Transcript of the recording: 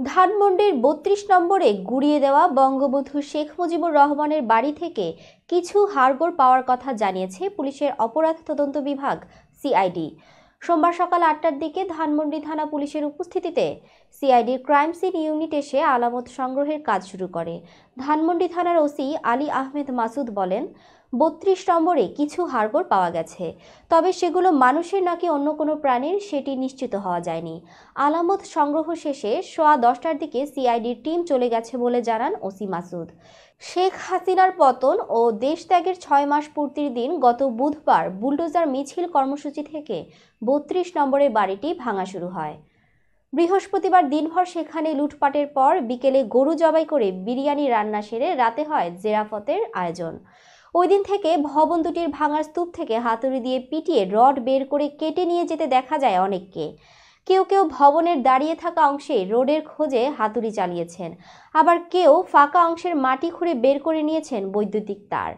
ধানমন্ডির ৩২ নম্বরে গুড়িয়ে দেওয়া বঙ্গবন্ধু শেখ মুজিবুর রহমানের বাড়ি থেকে কিছু হাড়গোড় পাওয়ার কথা জানিয়েছে পুলিশের অপরাধ তদন্ত বিভাগ সিআইডি। সোমবার সকাল ৮টার দিকে ধানমন্ডি থানা পুলিশের উপস্থিতিতে সিআইডির ক্রাইম সিন ইউনিট এসে আলামত সংগ্রহের কাজ শুরু করে। ধানমন্ডি থানার ওসি আলী আহমেদ মাসুদ বলেন, ৩২ নম্বরে কিছু হাড়গোড় পাওয়া গেছে, তবে সেগুলো মানুষের নাকি অন্য কোনো প্রাণীর সেটি নিশ্চিত হওয়া যায়নি। আলামত সংগ্রহ শেষে সোয়া ১০টার দিকে সিআইডির টিম চলে গেছে বলে জানান ওসি মাসুদ। শেখ হাসিনার পতন ও দেশত্যাগের ৬ মাস পূর্তির দিন গত বুধবার বুলডোজার মিছিল কর্মসূচি থেকে ৩২ নম্বরের বাড়িটি ভাঙা শুরু হয়। বৃহস্পতিবার দিনভর সেখানে লুটপাটের পর বিকেলে গরু জবাই করে বিরিয়ানি রান্না সেরে রাতে হয় জেরাফতের আয়োজন। ওই দিন থেকে ভবন দুটির ভাঙার স্তূপ থেকে হাতুড়ি দিয়ে পিটিয়ে রড বের করে কেটে নিয়ে যেতে দেখা যায় অনেককে। কেউ কেউ ভবনের দাঁড়িয়ে থাকা অংশে রোডের খোঁজে হাতুড়ি চালিয়েছেন, আবার কেউ ফাঁকা অংশের মাটি খুঁড়ে বের করে নিয়েছেন বৈদ্যুতিক তার।